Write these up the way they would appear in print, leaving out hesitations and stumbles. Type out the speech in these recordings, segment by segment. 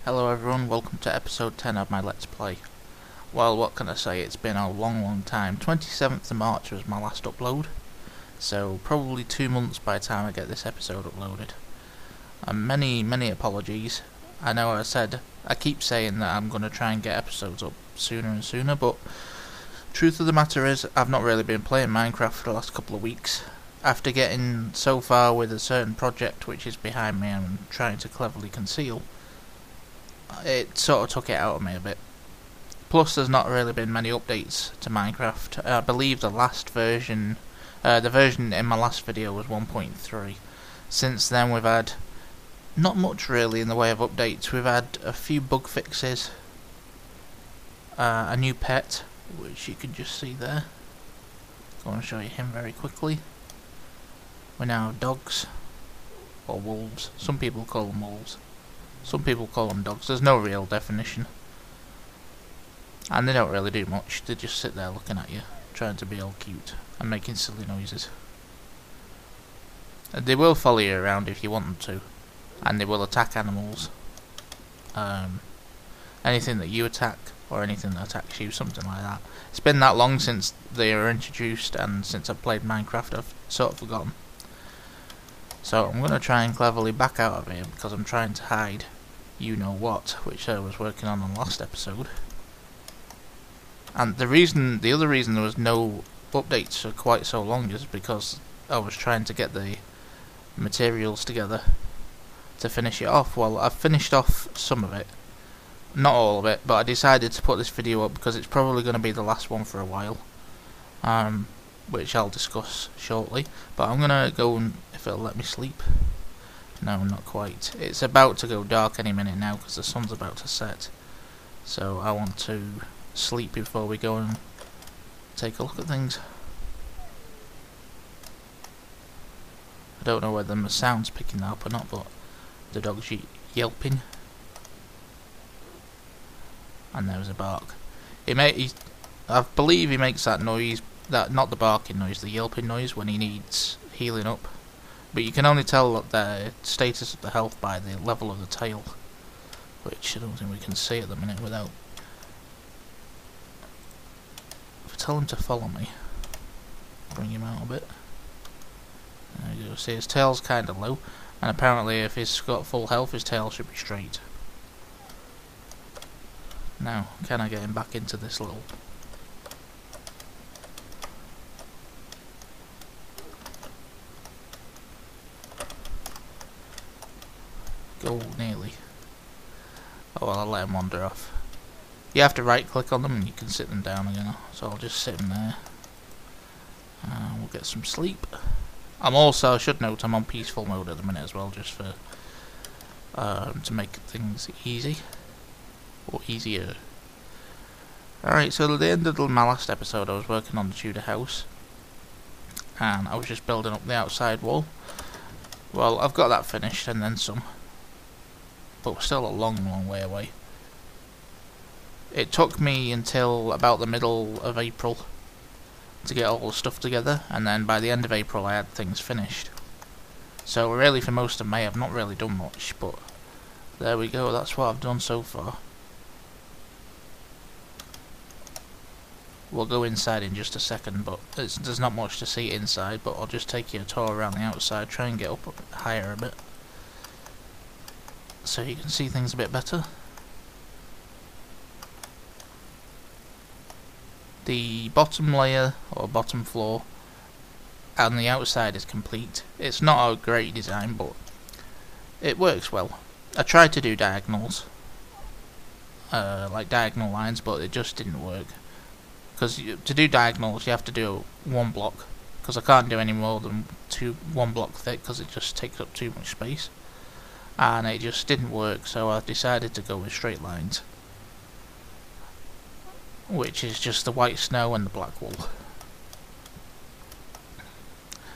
Hello everyone, welcome to episode 10 of my Let's Play. Well, what can I say, it's been a long time. 27th of March was my last upload, so probably 2 months by the time I get this episode uploaded. And many apologies. I know I keep saying that I'm going to try and get episodes up sooner and sooner, but truth of the matter is, I've not really been playing Minecraft for the last couple of weeks. After getting so far with a certain project which is behind me and I'm trying to cleverly conceal, it sort of took it out of me a bit. Plus there's not really been many updates to Minecraft. I believe the version in my last video was 1.3. Since then we've had not much really in the way of updates. We've had a few bug fixes, a new pet, which you can just see there. I want to show you him very quickly. We now have dogs, or wolves. Some people call them wolves. Some people call them dogs. There's no real definition. And they don't really do much. They just sit there looking at you, trying to be all cute and making silly noises. And they will follow you around if you want them to. And they will attack animals. Anything that you attack, or anything that attacks you, something like that. It's been that long since they were introduced, and since I've played Minecraft I've sort of forgotten. So I'm going to try and cleverly back out of here because I'm trying to hide you know what, which I was working on the last episode. And the other reason there was no updates for quite so long is because I was trying to get the materials together to finish it off. Well, I've finished off some of it, not all of it, but I decided to put this video up because it's probably going to be the last one for a while, which I'll discuss shortly. But I'm going to go and, if it'll let me sleep. No, not quite. It's about to go dark any minute now because the sun's about to set. So I want to sleep before we go and take a look at things. I don't know whether the sound's picking that up or not, but the dog's yelping. And there's a bark. I believe he makes that noise, not the barking noise, the yelping noise when he needs healing up. But you can only tell the status of the health by the level of the tail, which I don't think we can see at the minute without. If I tell him to follow me, bring him out a bit. There you go. See, his tail's kind of low, and apparently if he's got full health, his tail should be straight. Now, can I get him back into this little... Go nearly. Oh well, I'll let him wander off. You have to right click on them and you can sit them down again. So I'll just sit them there. We'll get some sleep. I should note, I'm on peaceful mode at the minute as well, just for to make things easy. Or easier. Alright, so at the end of my last episode I was working on the Tudor house. And I was just building up the outside wall. Well, I've got that finished and then some. But we're still a long way away. It took me until about the middle of April to get all the stuff together, and then by the end of April I had things finished. So really for most of May I've not really done much, but there we go, that's what I've done so far. We'll go inside in just a second, but there's not much to see inside, but I'll just take you a tour around the outside, try and get up higher a bit, so you can see things a bit better. The bottom layer, or bottom floor, on the outside is complete. It's not a great design, but it works well. I tried to do diagonals, like diagonal lines, but it just didn't work. Because to do diagonals you have to do one block, because I can't do any more than one block thick because it just takes up too much space. And it just didn't work, so I decided to go with straight lines, which is just the white snow and the black wool.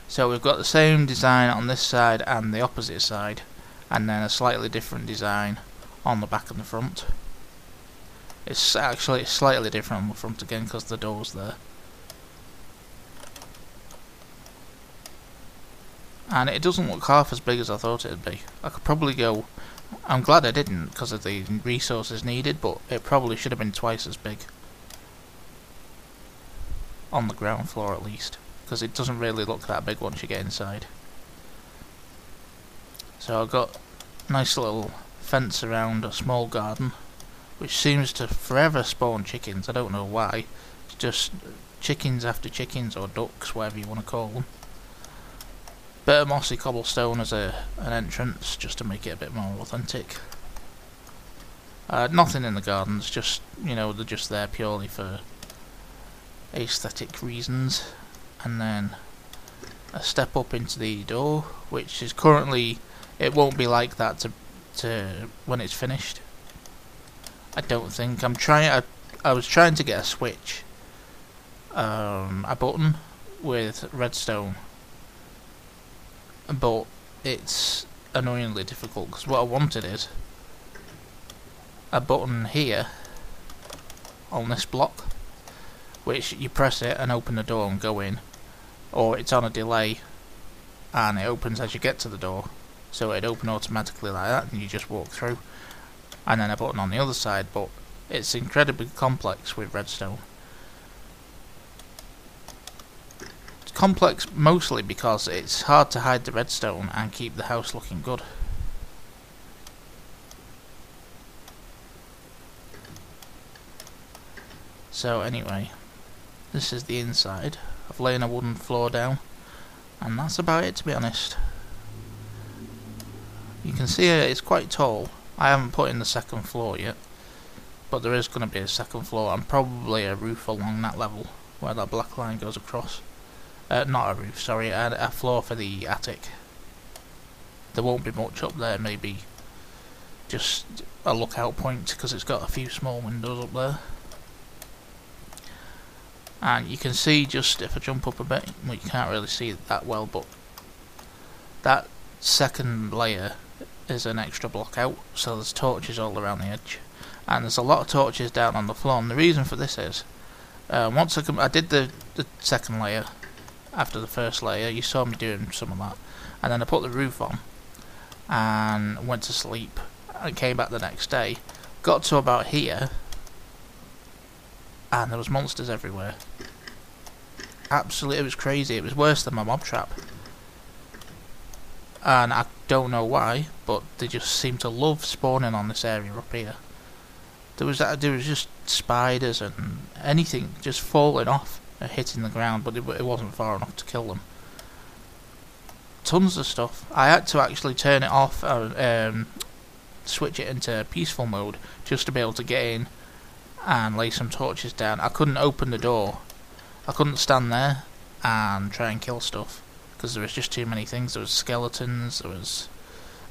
So we've got the same design on this side and the opposite side, and then a slightly different design on the back and the front. It's actually slightly different on the front again because the door's there. And it doesn't look half as big as I thought it would be. I could probably go I'm glad I didn't because of the resources needed, but it probably should have been twice as big. On the ground floor at least, because it doesn't really look that big once you get inside. So I've got a nice little fence around a small garden, which seems to forever spawn chickens. I don't know why. It's just chickens after chickens, or ducks, whatever you want to call them. Bit of mossy cobblestone as an entrance, just to make it a bit more authentic. Nothing in the gardens, just, you know, they're just there purely for aesthetic reasons. And then a step up into the door, which is currently, it won't be like that to when it's finished. I don't think. I was trying to get a switch, a button with redstone, but it's annoyingly difficult, because what I wanted is a button here on this block, which you press it and open the door and go in, or it's on a delay and it opens as you get to the door, so it'd open automatically like that and you just walk through, and then a button on the other side. But it's incredibly complex with redstone. It's complex mostly because it's hard to hide the redstone and keep the house looking good. So anyway, this is the inside. I've laid a wooden floor down, and that's about it, to be honest. You can see it's quite tall. I haven't put in the second floor yet, but there is going to be a second floor and probably a roof along that level where that black line goes across. Not a roof, sorry, a floor for the attic. There won't be much up there, maybe just a lookout point, because it's got a few small windows up there. And you can see, just if I jump up a bit, well, you can't really see it that well, but that second layer is an extra block out, so there's torches all around the edge, and there's a lot of torches down on the floor. And the reason for this is, once I did the second layer after the first layer, you saw me doing some of that, and then I put the roof on and went to sleep and came back the next day, got to about here, and there was monsters everywhere. Absolutely, it was crazy. It was worse than my mob trap. And I don't know why, but they just seem to love spawning on this area up here. There was just spiders and anything just falling off and hitting the ground, but it wasn't far enough to kill them. Tons of stuff. I had to actually turn it off and switch it into peaceful mode just to be able to get in and lay some torches down. I couldn't open the door. I couldn't stand there and try and kill stuff, because there was just too many things. There was skeletons, there was...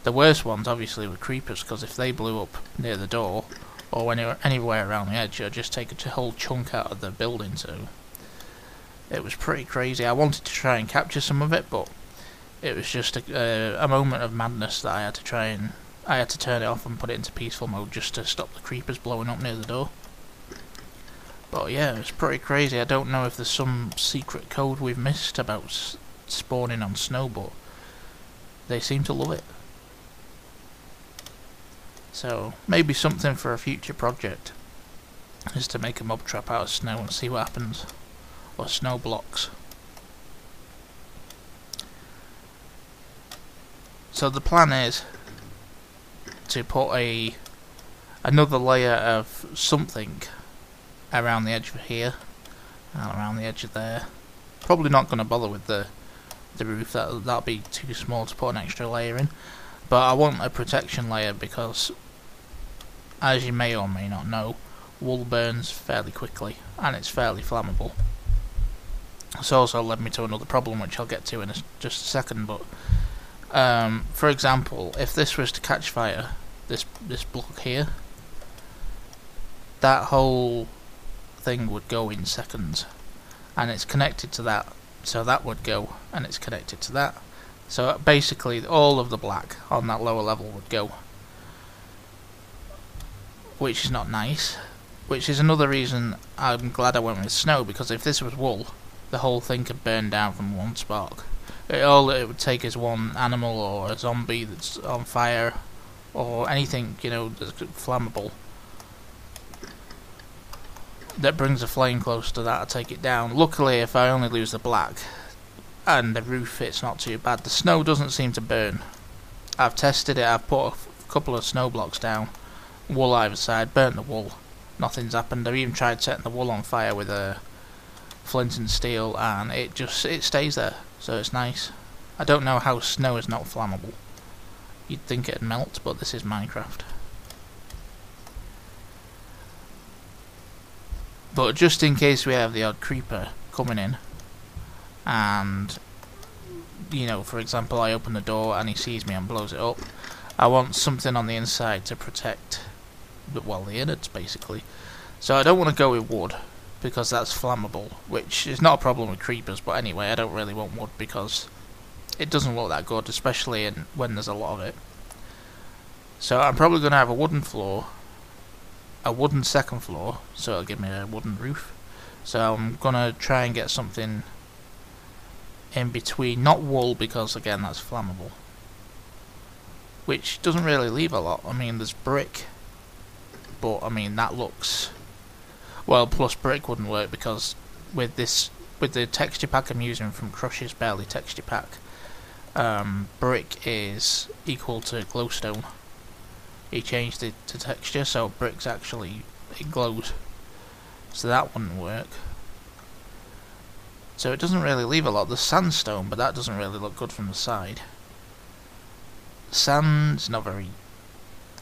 The worst ones obviously were creepers, because if they blew up near the door, or anywhere around the edge, I'd just take a whole chunk out of the building, so... It was pretty crazy. I wanted to try and capture some of it, but it was just a moment of madness that I had to try and... I had to turn it off and put it into peaceful mode just to stop the creepers blowing up near the door. But yeah, it's pretty crazy. I don't know if there's some secret code we've missed about spawning on snow, but they seem to love it. So maybe something for a future project is to make a mob trap out of snow and see what happens, or snow blocks. So the plan is to put another layer of something around the edge of here and around the edge of there. Probably not going to bother with the roof. That'll be too small to put an extra layer in, but I want a protection layer because, as you may or may not know, wool burns fairly quickly and it's fairly flammable. It's also led me to another problem which I'll get to in just a second, but for example, if this was to catch fire, this block here, that whole thing would go in seconds, and it's connected to that, so that would go, and it's connected to that, so basically all of the black on that lower level would go, which is not nice, which is another reason I'm glad I went with snow, because if this was wool, the whole thing could burn down from one spark. All it would take is one animal or a zombie that's on fire, or anything, you know, that's flammable that brings a flame close to that, I'll take it down. Luckily, if I only lose the black and the roof, it's not too bad. The snow doesn't seem to burn. I've tested it, I've put a couple of snow blocks down, wool either side, burnt the wool, nothing's happened. I've even tried setting the wool on fire with a flint and steel, and it stays there, so it's nice. I don't know how snow is not flammable. You'd think it'd melt, but this is Minecraft. But just in case we have the odd creeper coming in, and, you know, for example, I open the door and he sees me and blows it up, I want something on the inside to protect, well, the innards basically. So I don't want to go with wood, because that's flammable, which is not a problem with creepers, but anyway, I don't really want wood because it doesn't look that good, especially when there's a lot of it. So I'm probably going to have a wooden floor, a wooden second floor, so it'll give me a wooden roof. So I'm going to try and get something in between, not wool, because again that's flammable, which doesn't really leave a lot. I mean, there's brick, but I mean that looks, well, plus brick wouldn't work because with the texture pack I'm using from Crush's Barely texture pack, brick is equal to glowstone. He changed it to texture, so brick's actually, it glows, so that wouldn't work. So it doesn't really leave a lot. There's sandstone, but that doesn't really look good from the side. Sand's not very,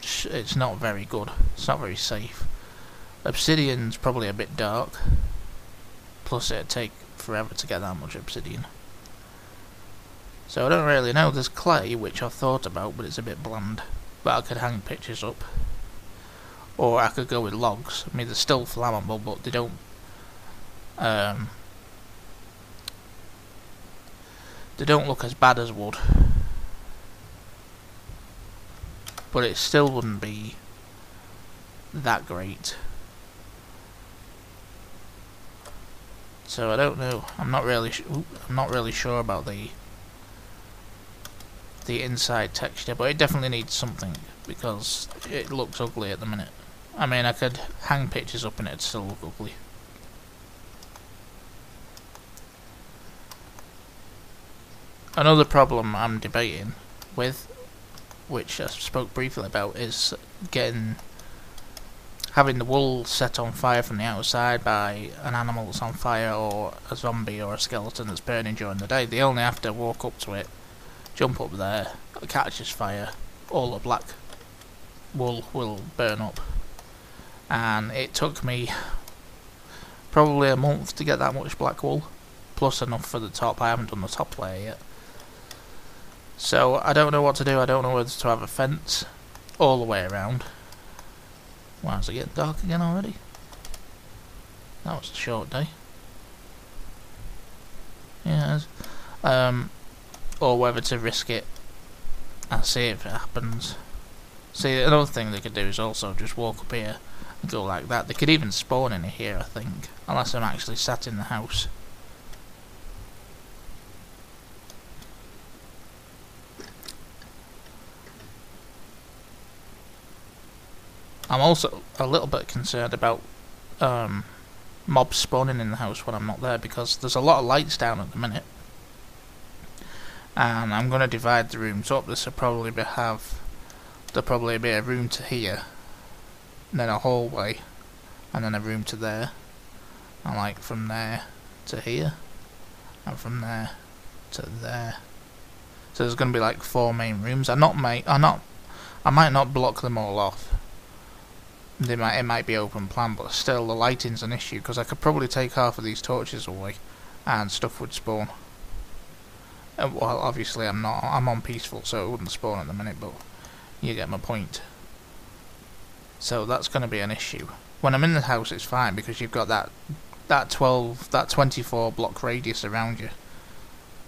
it's not very good, it's not very safe. Obsidian's probably a bit dark, plus it'd take forever to get that much obsidian. So I don't really know. There's clay, which I've thought about, but it's a bit bland. But I could hang pictures up, or I could go with logs. I mean, they're still flammable, but they don't look as bad as wood. But it still wouldn't be that great. So I don't know. I'm not really sure about the inside texture, but it definitely needs something because it looks ugly at the minute. I mean, I could hang pictures up and it'd still look ugly. Another problem I'm debating with, which I spoke briefly about, is having the wool set on fire from the outside by an animal that's on fire, or a zombie or a skeleton that's burning during the day. They only have to walk up to it, jump up there, it catches fire, all the black wool will burn up. And it took me probably a month to get that much black wool, plus enough for the top. I haven't done the top layer yet. So I don't know what to do. I don't know whether to have a fence all the way around. Wow, is it getting dark again already? That was a short day. Yeah, or whether to risk it and see if it happens. See, another thing they could do is also just walk up here and go like that. They could even spawn in here, I think, unless I'm actually sat in the house. I'm also a little bit concerned about mobs spawning in the house when I'm not there, because there's a lot of lights down at the minute. And I'm going to divide the rooms up. There'll probably be a room to here, and then a hallway, and then a room to there, and like from there to here, and from there to there. So there's going to be like 4 main rooms. I might not block them all off. It might be open plan, but still the lighting's an issue, because I could probably take half of these torches away, and stuff would spawn. Well, obviously I'm on peaceful, so it wouldn't spawn at the minute, but you get my point. So that's going to be an issue. When I'm in the house it's fine, because you've got that 24 block radius around you.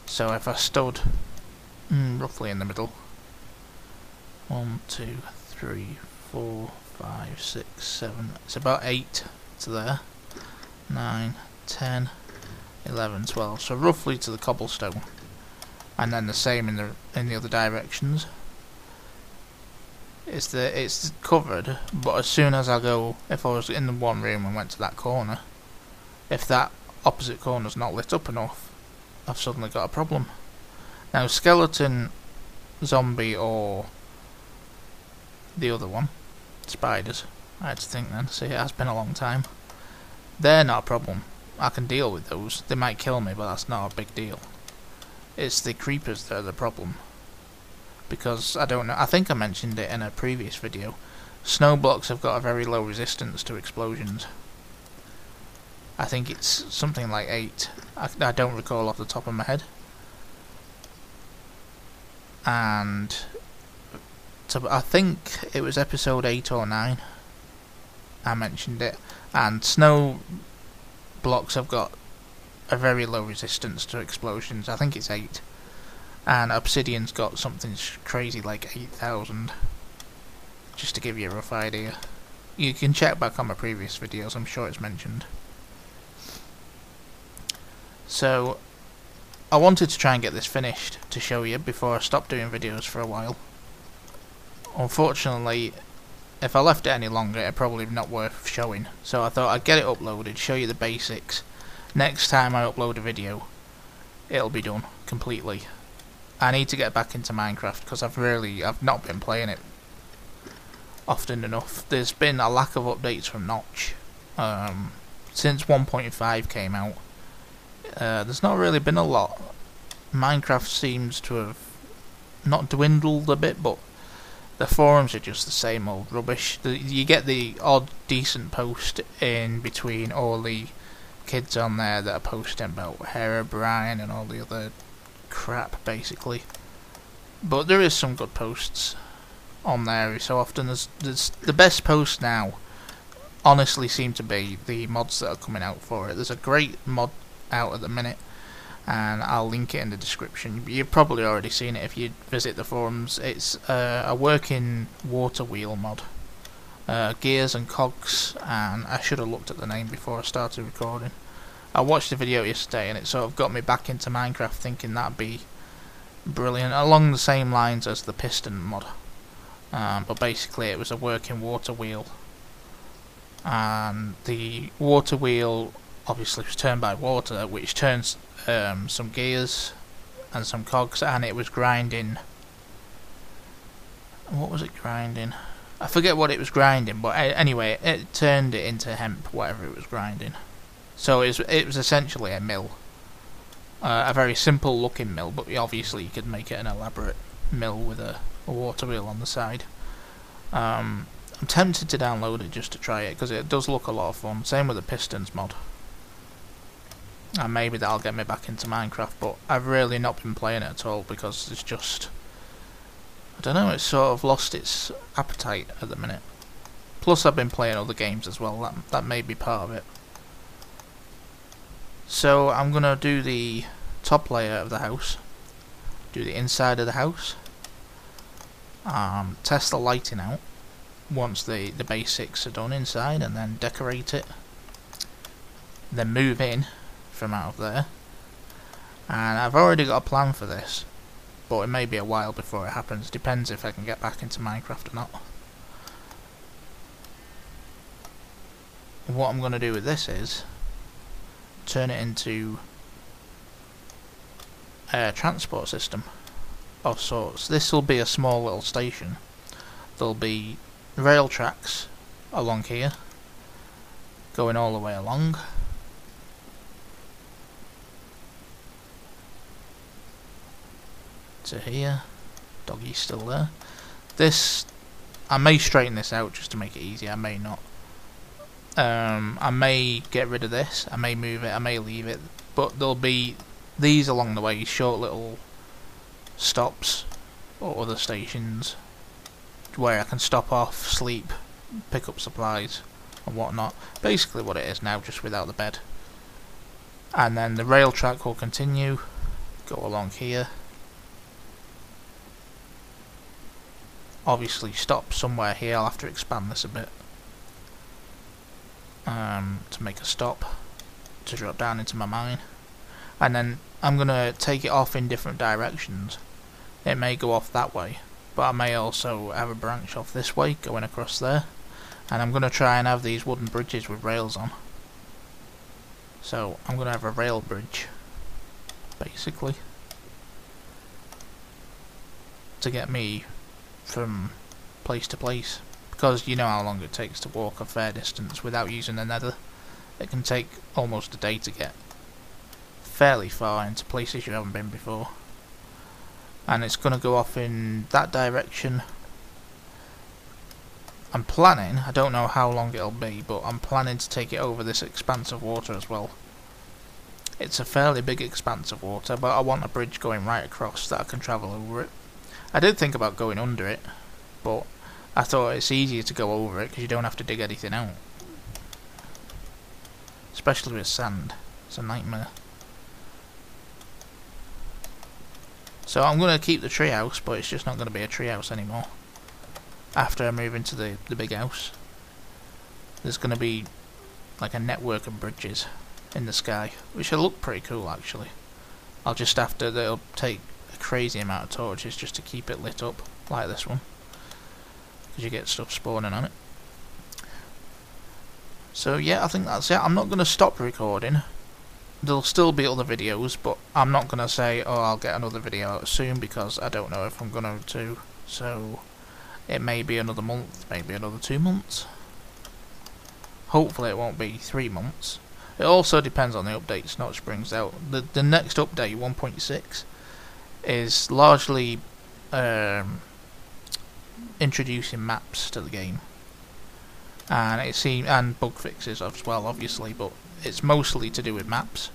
So if I stood roughly in the middle, 1, 2, 3, 4, 5, 6, 7, it's about 8 to there, 9, 10, 11, 12, so roughly to the cobblestone. And then the same in the other directions. It's covered, but as soon as I go, if I was in the one room and went to that corner, if that opposite corner's not lit up enough, I've suddenly got a problem. Now, skeleton, zombie, or the other one, spiders, I had to think then, see, it has been a long time. They're not a problem. I can deal with those. They might kill me, but that's not a big deal. It's the creepers that are the problem. Because, I don't know, I think I mentioned it in a previous video, snow blocks have got a very low resistance to explosions. I think it's something like 8. I don't recall off the top of my head. And I think it was episode 8 or 9 I mentioned it. And snow blocks have got a very low resistance to explosions. I think it's 8. And obsidian's got something crazy like 8,000. Just to give you a rough idea. You can check back on my previous videos, I'm sure it's mentioned. So, I wanted to try and get this finished to show you before I stopped doing videos for a while. Unfortunately, if I left it any longer, it'd probably not worth showing. So I thought I'd get it uploaded, show you the basics. Next time I upload a video, it'll be done completely. I need to get back into Minecraft because I've not been playing it often enough. There's been a lack of updates from Notch since 1.5 came out. There's not really been a lot. Minecraft seems to have not dwindled a bit, but the forums are just the same old rubbish. You get the odd decent post in between all the kids on there that are posting about Herobrine and all the other crap, basically. But there is some good posts on there so often. There's the best posts now honestly seem to be the mods that are coming out for it. There's a great mod out at the minute, and I'll link it in the description. You've probably already seen it if you visit the forums. It's a working water wheel mod, gears and cogs, and I should have looked at the name before I started recording. I watched the video yesterday and it sort of got me back into Minecraft, thinking that'd be brilliant, along the same lines as the piston mod. But basically it was a working water wheel, and the water wheel obviously was turned by water, which turns some gears and some cogs, and it was grinding. What was it grinding? I forget what it was grinding, but anyway, it turned it into hemp, whatever it was grinding. So it was essentially a mill, a very simple looking mill, but obviously you could make it an elaborate mill with a water wheel on the side. I'm tempted to download it just to try it because it does look a lot of fun. Same with the pistons mod. And maybe that'll get me back into Minecraft, but I've really not been playing it at all because it's just, I don't know, it's sort of lost its appetite at the minute. Plus I've been playing other games as well, that may be part of it. So I'm going to do the top layer of the house, do the inside of the house, test the lighting out once the basics are done inside, and then decorate it, then move in from out of there. And I've already got a plan for this, but it may be a while before it happens, depends if I can get back into Minecraft or not. What I'm going to do with this is turn it into a transport system of sorts. This will be a small little station. There'll be rail tracks along here, going all the way along. To here. Doggy's still there. This, I may straighten this out just to make it easy, I may not. I may get rid of this, I may move it, I may leave it, but there'll be these along the way, short little stops or other stations where I can stop off, sleep, pick up supplies and whatnot. Basically what it is now, just without the bed. And then the rail track will continue, go along here. Obviously stop somewhere here, I'll have to expand this a bit. To make a stop, to drop down into my mine. And then I'm going to take it off in different directions. It may go off that way, but I may also have a branch off this way going across there, and I'm going to try and have these wooden bridges with rails on. So I'm going to have a rail bridge basically to get me from place to place, because you know how long it takes to walk a fair distance without using the nether. It can take almost a day to get fairly far into places you haven't been before, and it's going to go off in that direction. I'm planning, I don't know how long it'll be, but I'm planning to take it over this expanse of water as well. It's a fairly big expanse of water, but I want a bridge going right across that I can travel over it. I did think about going under it, but I thought it's easier to go over it because you don't have to dig anything out. Especially with sand, it's a nightmare. So I'm going to keep the treehouse, but it's just not going to be a treehouse anymore. After I move into the big house, there's going to be like a network of bridges in the sky, which will look pretty cool actually. I'll just have to, they'll take a crazy amount of torches just to keep it lit up, like this one, because you get stuff spawning on it. So yeah, I think that's it. I'm not going to stop recording. There'll still be other videos, but I'm not going to say, oh, I'll get another video out soon, because I don't know if I'm going to. So it may be another month, maybe another 2 months. Hopefully it won't be 3 months. It also depends on the updates Notch brings out. The next update, 1.6, is largely introducing maps to the game, and bug fixes as well, obviously, but it's mostly to do with maps.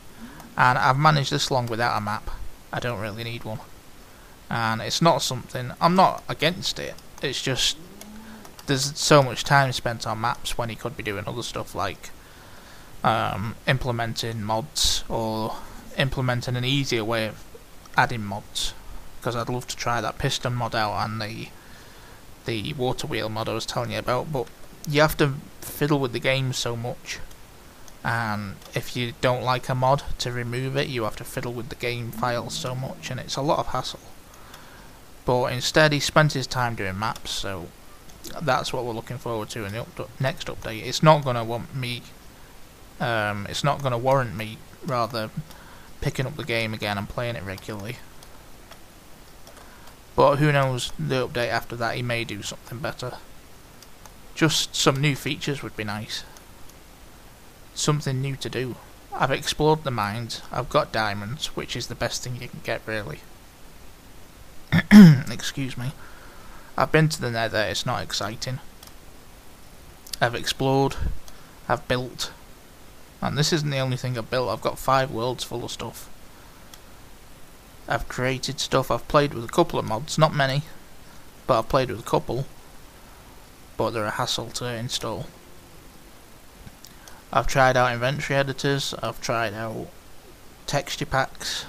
And I've managed this long without a map. I don't really need one, and it's not something, I'm not against it. It's just there's so much time spent on maps when he could be doing other stuff like implementing mods, or implementing an easier way of adding mods, because I'd love to try that piston mod out and the water wheel mod I was telling you about, but you have to fiddle with the game so much, and if you don't like a mod, to remove it you have to fiddle with the game files so much, and it's a lot of hassle. But instead he spent his time doing maps, so that's what we're looking forward to in the next update. It's not going to want me it's not going to warrant me rather picking up the game again and playing it regularly, but who knows, the update after that he may do something better. Just some new features would be nice, something new to do. I've explored the mines, I've got diamonds, which is the best thing you can get really. Excuse me. I've been to the nether, it's not exciting. I've explored, I've built, and this isn't the only thing I've built. I've got 5 worlds full of stuff. I've created stuff, I've played with a couple of mods, not many, but I've played with a couple, but they're a hassle to install. I've tried out inventory editors, I've tried out texture packs.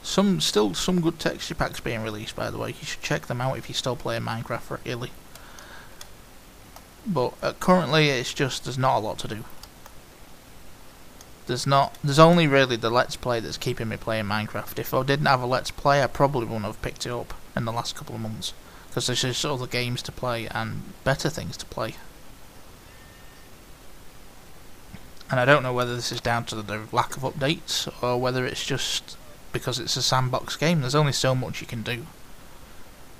Still some good texture packs being released, by the way. You should check them out if you're still playing Minecraft regularly. But currently it's just, there's not a lot to do. There's only really the Let's Play that's keeping me playing Minecraft. If I didn't have a Let's Play, I probably wouldn't have picked it up in the last couple of months, because there's just other games to play and better things to play. And I don't know whether this is down to the lack of updates, or whether it's just because it's a sandbox game. There's only so much you can do,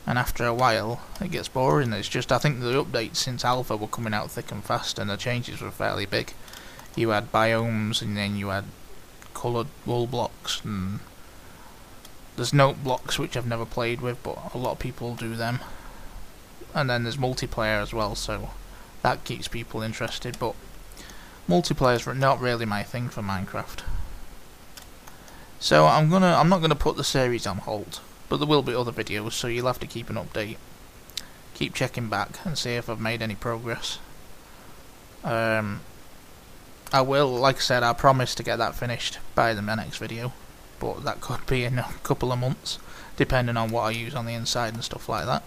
and after a while it gets boring. It's just, I think the updates since Alpha were coming out thick and fast, and the changes were fairly big. You had biomes, and then you had coloured wool blocks, and there's note blocks, which I've never played with, but a lot of people do them. And then there's multiplayer as well, so that keeps people interested, but multiplayer's not really my thing for Minecraft. So I'm not gonna put the series on hold, but there will be other videos, so you'll have to keep an update. Keep checking back and see if I've made any progress. I will, like I said, I promise to get that finished by the next video, but that could be in a couple of months, depending on what I use on the inside and stuff like that.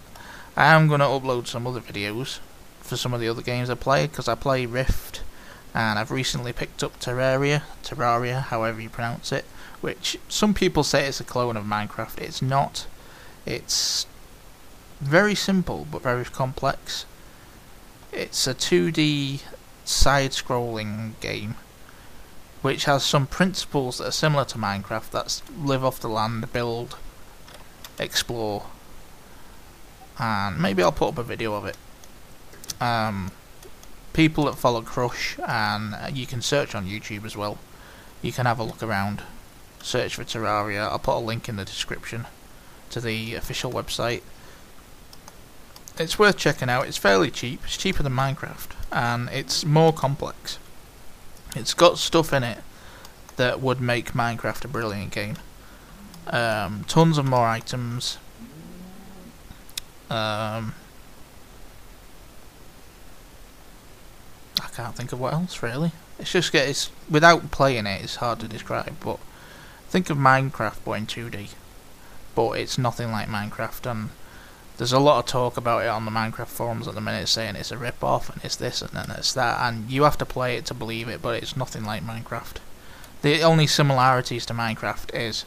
I am going to upload some other videos for some of the other games I play, because I play Rift, and I've recently picked up Terraria, however you pronounce it, which some people say it's a clone of Minecraft. It's not. It's very simple but very complex. It's a 2D side-scrolling game which has some principles that are similar to Minecraft. That's live off the land, build, explore, and maybe I'll put up a video of it. People that follow Crush, and you can search on YouTube as well. You can have a look around, search for Terraria. I'll put a link in the description to the official website. It's worth checking out. It's fairly cheap. It's cheaper than Minecraft, and it's more complex. It's got stuff in it that would make Minecraft a brilliant game. Tons of more items. I can't think of what else really. It's without playing it, it's hard to describe. But think of Minecraft but in 2D. But it's nothing like Minecraft, and there's a lot of talk about it on the Minecraft forums at the minute, saying it's a rip-off and it's this and then it's that, and you have to play it to believe it. But it's nothing like Minecraft. The only similarities to Minecraft is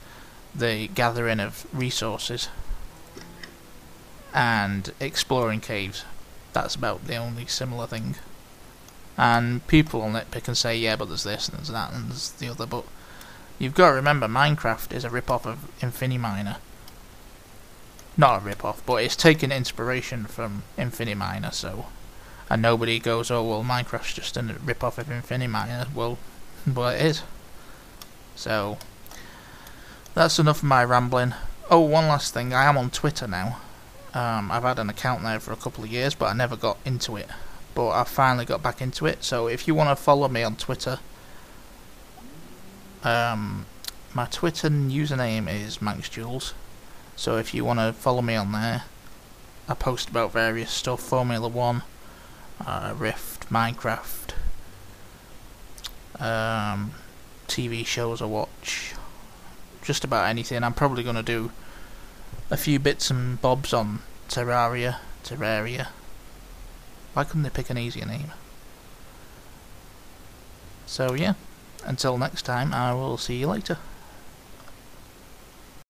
the gathering of resources and exploring caves. That's about the only similar thing. And people will nitpick and say, yeah, but there's this and there's that and there's the other. But you've got to remember, Minecraft is a rip-off of Infiniminer. Not a rip-off, but it's taken inspiration from Infiniminer, so... And nobody goes, oh, well, Minecraft's just a rip-off of Infiniminer. Well, it is. So, that's enough of my rambling. Oh, one last thing, I am on Twitter now. I've had an account there for a couple of years, but I never got into it. But I finally got back into it, so if you want to follow me on Twitter, my Twitter username is ManxJules. So if you want to follow me on there, I post about various stuff, Formula 1, Rift, Minecraft, TV shows I watch, just about anything. I'm probably going to do a few bits and bobs on Terraria. Why couldn't they pick an easier name? So yeah, until next time, I will see you later.